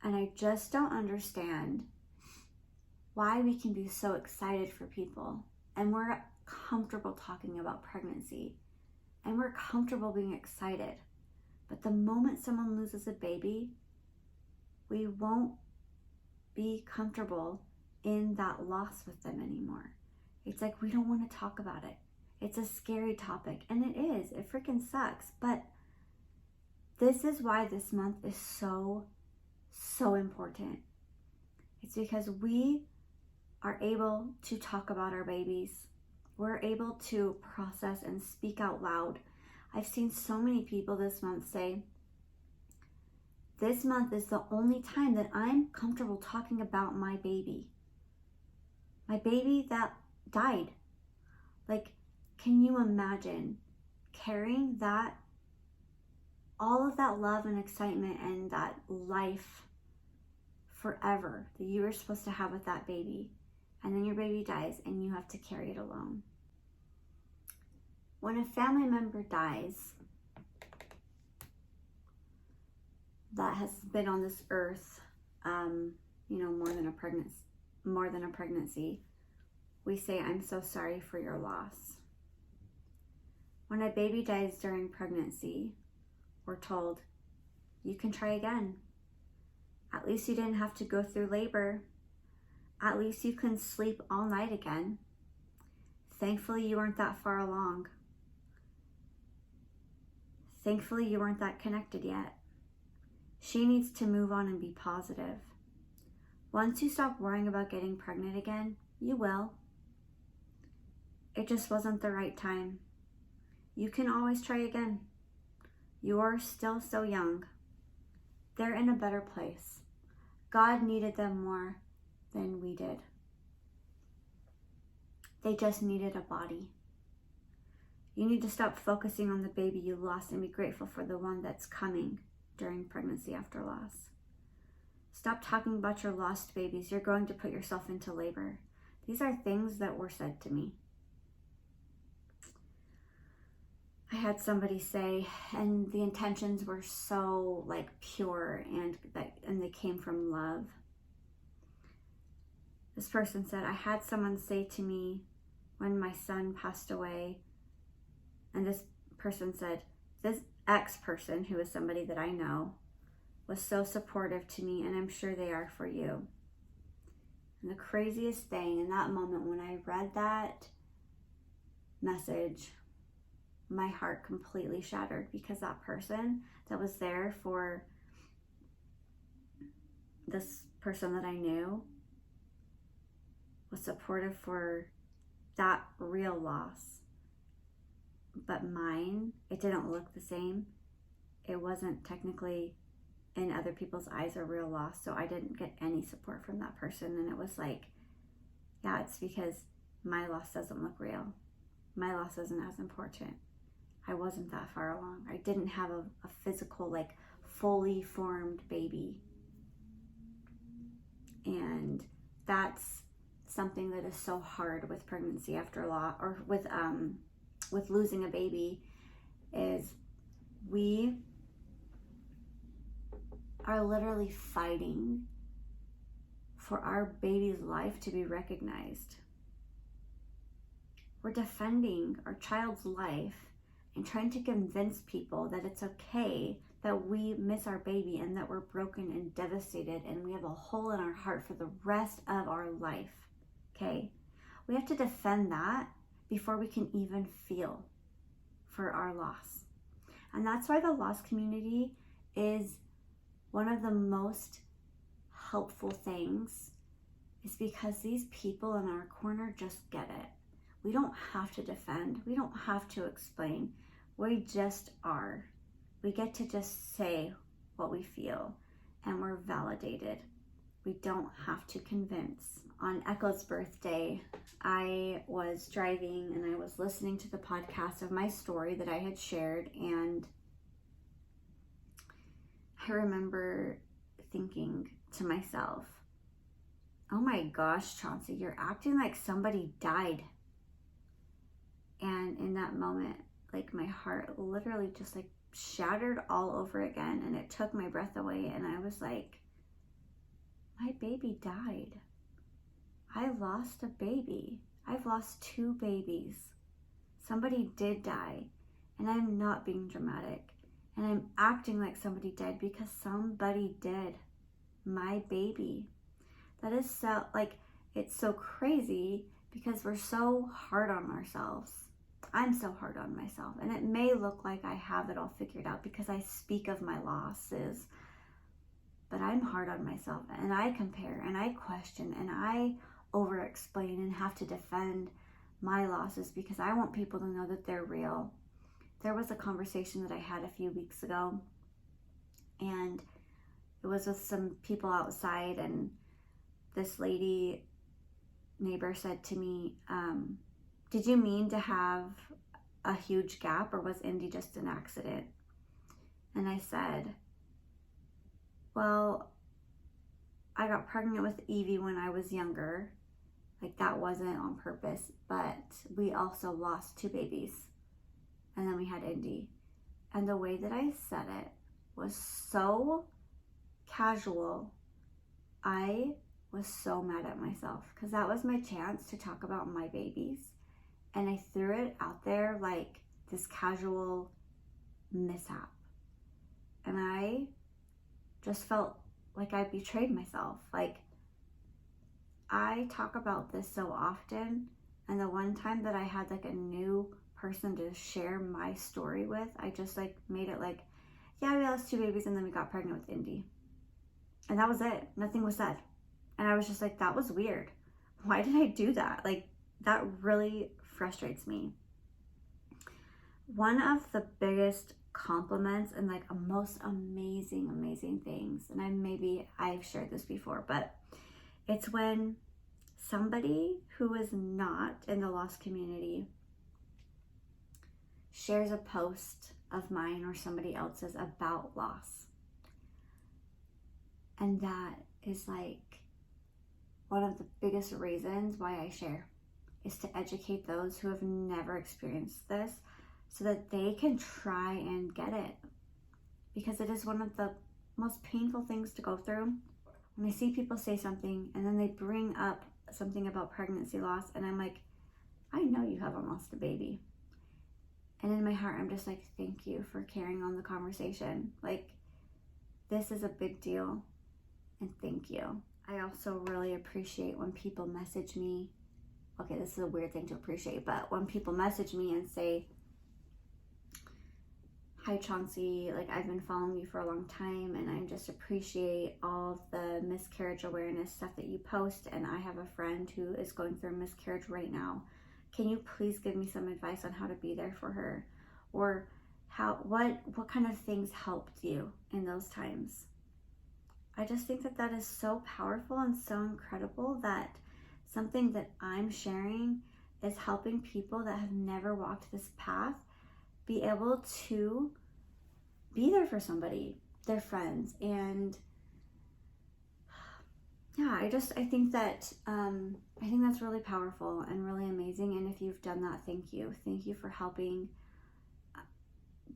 And I just don't understand why we can be so excited for people and we're comfortable talking about pregnancy and we're comfortable being excited. But the moment someone loses a baby, we won't be comfortable in that loss with them anymore. It's like we don't want to talk about it. It's a scary topic, and it is. It freaking sucks. But this is why this month is so important. It's because we are able to talk about our babies. We're able to process and speak out loud. I've seen so many people this month say, this month is the only time that I'm comfortable talking about my baby. My baby that died. Like, can you imagine carrying that, all of that love and excitement and that life forever that you were supposed to have with that baby, and then your baby dies and you have to carry it alone? When a family member dies that has been on this earth, more than a pregnancy, we say, I'm so sorry for your loss. When a baby dies during pregnancy, we're told, you can try again. At least you didn't have to go through labor. At least you can sleep all night again. Thankfully, you weren't that far along. Thankfully, you weren't that connected yet. She needs to move on and be positive. Once you stop worrying about getting pregnant again, you will. It just wasn't the right time. You can always try again. You're still so young. They're in a better place. God needed them more than we did. They just needed a body. You need to stop focusing on the baby you lost and be grateful for the one that's coming during pregnancy after loss. Stop talking about your lost babies. You're going to put yourself into labor. These are things that were said to me. I had somebody say, and the intentions were so pure and they came from love. This person said, I had someone say to me when my son passed away, and this person said, this ex-person, who is somebody that I know, was so supportive to me, and I'm sure they are for you. And the craziest thing in that moment when I read that message, my heart completely shattered, because that person that was there for this person that I knew was supportive for that real loss. But mine, it didn't look the same. It wasn't technically, in other people's eyes, a real loss. So I didn't get any support from that person. And it was like, yeah, it's because my loss doesn't look real. My loss isn't as important. I wasn't that far along. I didn't have a physical, fully formed baby. And that's something that is so hard with pregnancy after loss, or with losing a baby, is we are literally fighting for our baby's life to be recognized. We're defending our child's life and trying to convince people that it's okay that we miss our baby and that we're broken and devastated and we have a hole in our heart for the rest of our life. Okay? We have to defend that before we can even feel for our loss. And that's why the loss community is one of the most helpful things, is because these people in our corner just get it. We don't have to defend. We don't have to explain. We just are. We get to just say what we feel, and we're validated. We don't have to convince. On Echo's birthday, I was driving and I was listening to the podcast of my story that I had shared, and I remember thinking to myself, oh my gosh, Chauncey, you're acting like somebody died. And in that moment, my heart literally just shattered all over again, and it took my breath away, and I was like, my baby died. I lost a baby. I've lost 2 babies. Somebody did die, and I'm not being dramatic. And I'm acting like somebody did because somebody did. My baby. That is so, like, it's so crazy because we're so hard on ourselves. I'm so hard on myself, and it may look like I have it all figured out because I speak of my losses, but I'm hard on myself, and I compare, and I question, and I over-explain and have to defend my losses because I want people to know that they're real. There was a conversation that I had a few weeks ago, and it was with some people outside, and this lady neighbor said to me, did you mean to have a huge gap, or was Indy just an accident? And I said, well, I got pregnant with Evie when I was younger. Like, that wasn't on purpose, but we also lost 2 babies. And then we had Indy. And the way that I said it was so casual. I was so mad at myself because that was my chance to talk about my babies. And I threw it out there like this casual mishap. And I just felt like I betrayed myself. Like, I talk about this so often, and the one time that I had like a new person to share my story with, I just like made it like, yeah, we lost 2 babies and then we got pregnant with Indy. And that was it. Nothing was said. And I was just like, that was weird. Why did I do that? Like, that really frustrates me. One of the biggest compliments and like a most amazing things, and I've shared this before, but it's when somebody who is not in the lost community shares a post of mine or somebody else's about loss. And that is like one of the biggest reasons why I share, is to educate those who have never experienced this so that they can try and get it. Because it is one of the most painful things to go through. When I see people say something and then they bring up something about pregnancy loss, and I'm like, I know you haven't lost a baby. And in my heart, I'm just like, thank you for carrying on the conversation. Like, this is a big deal, and thank you. I also really appreciate when people message me. Okay, this is a weird thing to appreciate, but when people message me and say, hi Chauncey, like, I've been following you for a long time, and I just appreciate all of the miscarriage awareness stuff that you post, and I have a friend who is going through a miscarriage right now. Can you please give me some advice on how to be there for her? Or what kind of things helped you in those times? I just think that that is so powerful and so incredible that something that I'm sharing is helping people that have never walked this path be able to be there for somebody, their friends. And yeah, I think that's really powerful and really amazing. And if you've done that, thank you. Thank you for helping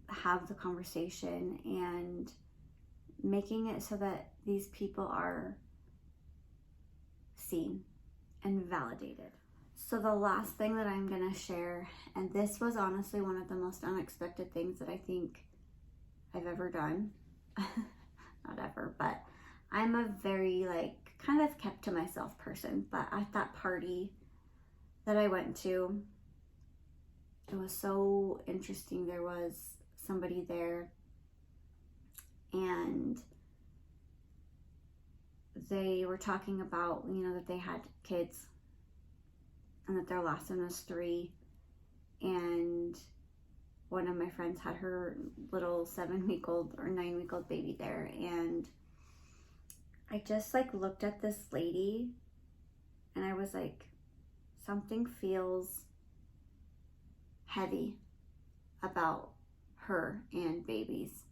have the conversation and making it so that these people are seen and validated. So the last thing that I'm gonna share, and this was honestly one of the most unexpected things that I think I've ever done. Not ever, but I'm a very kind of kept to myself person. But at that party that I went to, it was so interesting. There was somebody there, and they were talking about, that they had kids and that their last one was 3, and one of my friends had her little 7-week-old or 9-week-old baby there. And I just looked at this lady and I was like, something feels heavy about her and babies.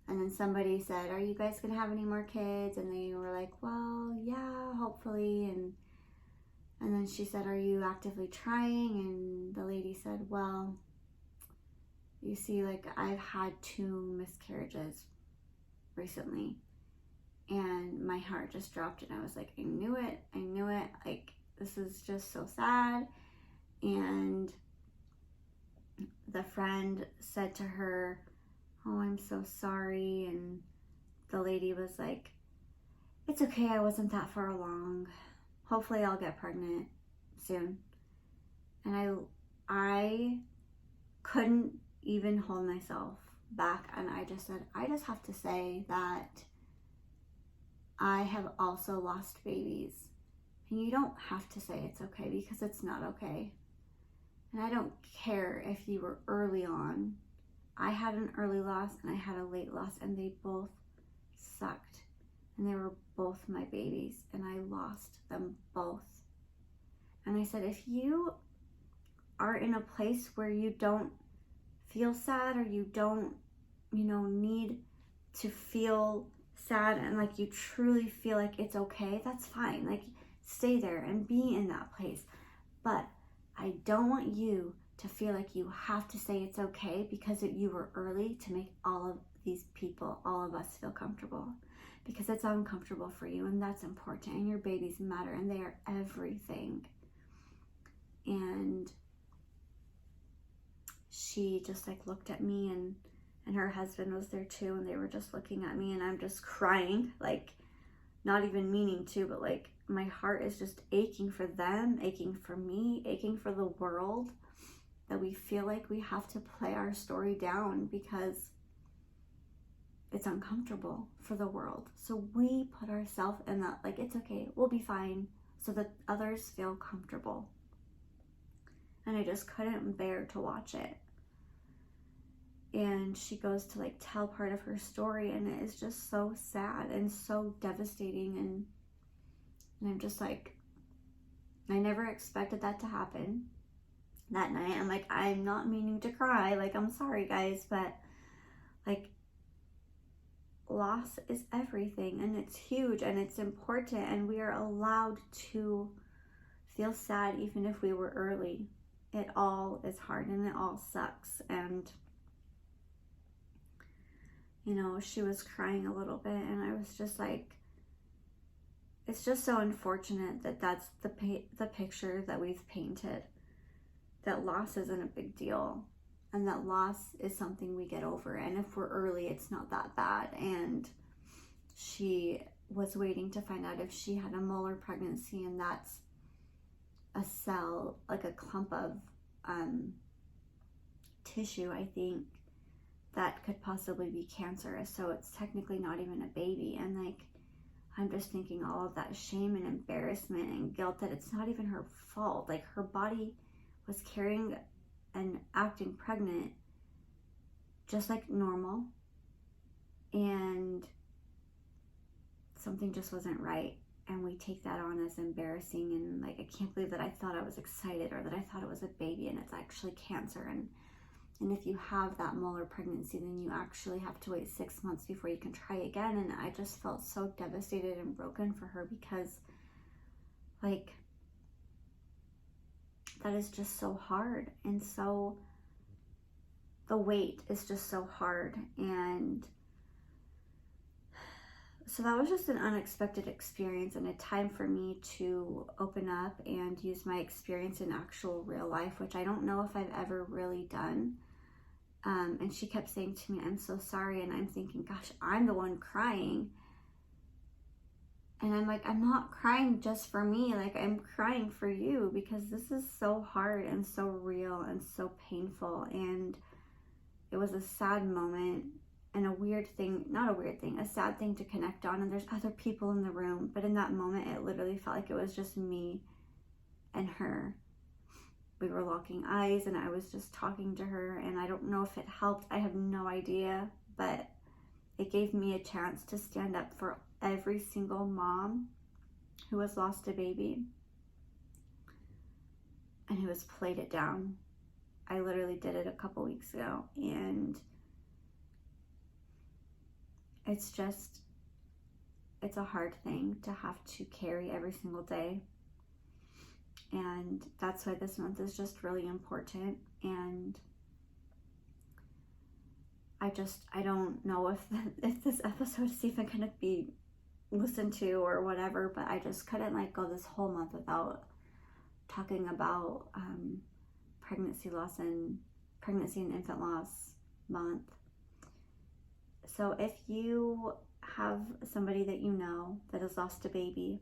And then somebody said, are you guys gonna have any more kids? And they were like, well, yeah, hopefully. And then she said, are you actively trying? And the lady said, well, you see, I've had 2 miscarriages recently. And my heart just dropped, and I was like, I knew it. Like, this is just so sad. And the friend said to her, oh, I'm so sorry. And the lady was like, it's okay, I wasn't that far along. Hopefully I'll get pregnant soon. And I couldn't even hold myself back, and I just said, I just have to say that I have also lost babies. And you don't have to say it's okay, because it's not okay. And I don't care if you were early on. I had an early loss and I had a late loss, and they both sucked. And they were both my babies, and I lost them both. And I said, if you are in a place where you don't feel sad, or you don't, need to feel sad, and like you truly feel like it's okay, that's fine. Like, stay there and be in that place. But I don't want you to feel like you have to say it's okay because you were early to make all of these people, all of us, feel comfortable. Because it's uncomfortable for you, and that's important, and your babies matter, and they are everything. And she just like looked at me, and her husband was there too, and they were just looking at me, and I'm just crying, like not even meaning to, but like my heart is just aching for them, aching for me, aching for the world, that we feel like we have to play our story down because it's uncomfortable for the world. So we put ourselves in that, like, it's okay, we'll be fine, so that others feel comfortable. And I just couldn't bear to watch it. And she goes to like tell part of her story, and it is just so sad and so devastating. And I'm just like, I never expected that to happen that night. I'm like, I'm not meaning to cry. Like, I'm sorry, guys, but like, loss is everything, and it's huge, and it's important, and we are allowed to feel sad even if we were early. It all is hard, and it all sucks. And she was crying a little bit, and I was just like, it's just so unfortunate that that's the picture that we've painted, that loss isn't a big deal, and that loss is something we get over, and if we're early, it's not that bad. And she was waiting to find out if she had a molar pregnancy, and that's a cell, like a clump of tissue, I think, that could possibly be cancerous. So it's technically not even a baby. And like, I'm just thinking all of that shame and embarrassment and guilt, that it's not even her fault. Like, her body was carrying and acting pregnant just like normal, and something just wasn't right. And we take that on as embarrassing, and like, I can't believe that I thought I was excited, or that I thought it was a baby, and it's actually cancer. And if you have that molar pregnancy, then you actually have to wait 6 months before you can try again. And I just felt so devastated and broken for her, because like, that is just so hard. And so the wait is just so hard. And so that was just an unexpected experience, and a time for me to open up and use my experience in actual real life, which I don't know if I've ever really done. And she kept saying to me, I'm so sorry. And I'm thinking, gosh, I'm the one crying. And I'm like, I'm not crying just for me. Like, I'm crying for you, because this is so hard and so real and so painful. And it was a sad moment, and a sad thing to connect on. And there's other people in the room, but in that moment, it literally felt like it was just me and her. We were locking eyes, and I was just talking to her, and I don't know if it helped. I have no idea, but it gave me a chance to stand up for every single mom who has lost a baby and who has played it down. I literally did it a couple weeks ago, and it's a hard thing to have to carry every single day. And that's why this month is just really important. And I don't know if this episode is even going to be listen to or whatever, but I just couldn't like go this whole month without talking about pregnancy and infant loss month. So if you have somebody that you know that has lost a baby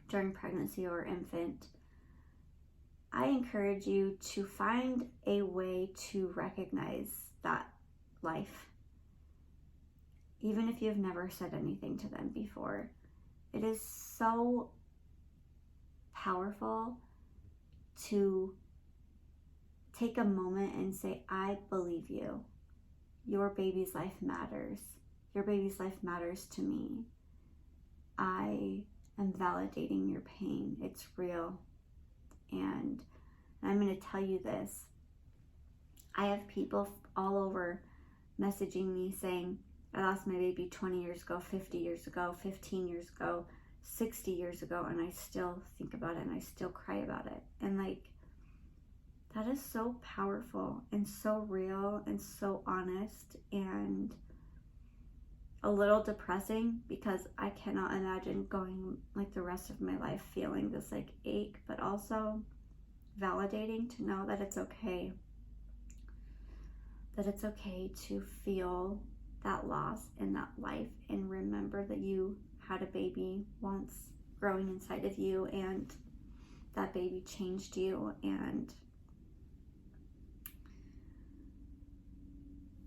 during pregnancy or infant, I encourage you to find a way to recognize that life. Even if you've never said anything to them before, it is so powerful to take a moment and say, I believe you. Your baby's life matters. Your baby's life matters to me. I am validating your pain. It's real. And I'm going to tell you this. I have people all over messaging me saying, I lost my baby 20 years ago, 50 years ago, 15 years ago, 60 years ago, and I still think about it and I still cry about it. And like, that is so powerful and so real and so honest and a little depressing, because I cannot imagine going like the rest of my life feeling this like ache, but also validating to know that it's okay. That it's okay to feel that loss in that life and remember that you had a baby once growing inside of you and that baby changed you. And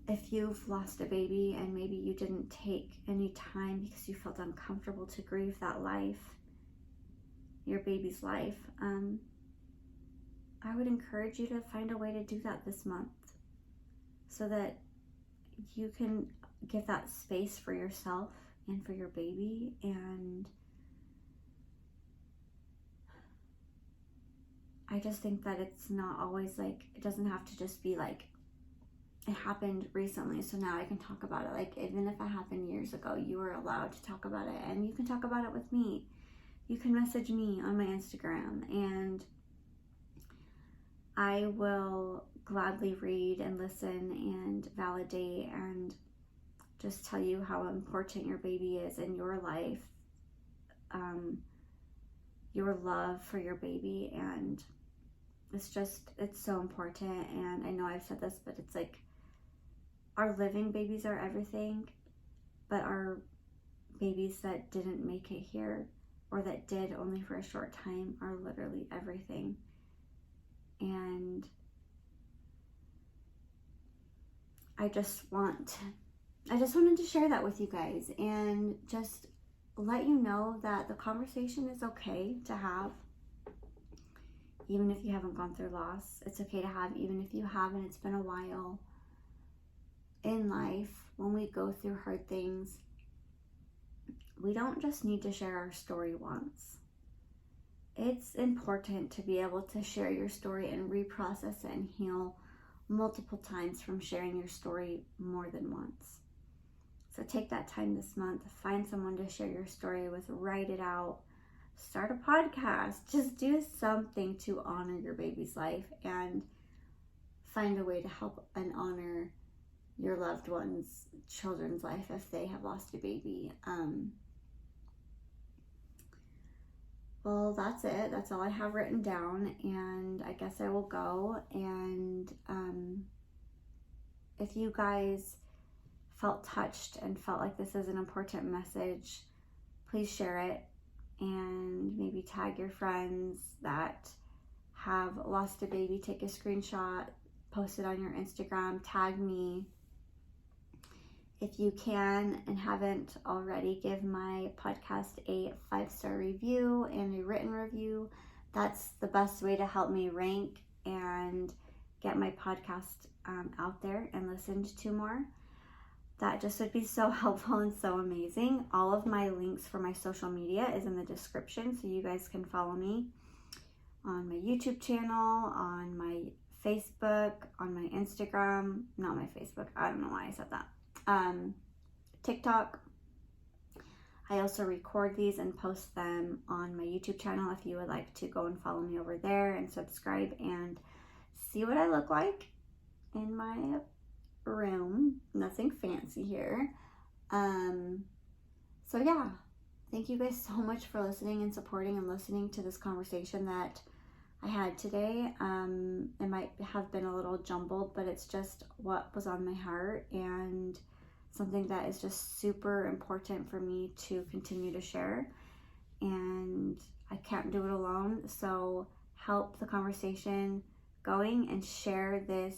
if you've lost a baby and maybe you didn't take any time because you felt uncomfortable to grieve that life, your baby's life, I would encourage you to find a way to do that this month so that you can give that space for yourself and for your baby. And I just think that it's not always like, it doesn't have to just be like, it happened recently, so now I can talk about it. Like, even if it happened years ago, you were allowed to talk about it, and you can talk about it with me. You can message me on my Instagram, and I will gladly read and listen and validate and just tell you how important your baby is in your life, your love for your baby. And it's so important. And I know I've said this, but it's like, our living babies are everything, but our babies that didn't make it here or that did only for a short time are literally everything. And I just wanted to share that with you guys and just let you know that the conversation is okay to have. Even if you haven't gone through loss, it's okay to have. Even if you haven't, it's been a while. In life, when we go through hard things, we don't just need to share our story once. It's important to be able to share your story and reprocess it and heal multiple times from sharing your story more than once. So take that time this month, find someone to share your story with, write it out, start a podcast, just do something to honor your baby's life and find a way to help and honor your loved one's children's life if they have lost a baby. Well, that's it. That's all I have written down, and I guess I will go. And if you guys felt touched and felt like this is an important message, please share it and maybe tag your friends that have lost a baby. Take a screenshot, post it on your Instagram, tag me. If you can and haven't already, give my podcast a 5-star review and a written review. That's the best way to help me rank and get my podcast out there and listened to more. That just would be so helpful and so amazing. All of my links for my social media is in the description, so you guys can follow me on my YouTube channel, on my Facebook, on my Instagram. Not my Facebook. I don't know why I said that. TikTok. I also record these and post them on my YouTube channel if you would like to go and follow me over there and subscribe and see what I look like in my room. Nothing fancy here. So yeah, thank you guys so much for listening and supporting and listening to this conversation that I had today. It might have been a little jumbled, but it's just what was on my heart and something that is just super important for me to continue to share. And I can't do it alone, so help the conversation going and share this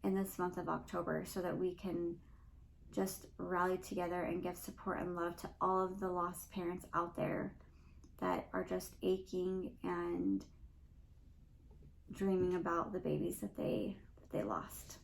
in this month of October so that we can just rally together and give support and love to all of the lost parents out there that are just aching and dreaming about the babies that they lost.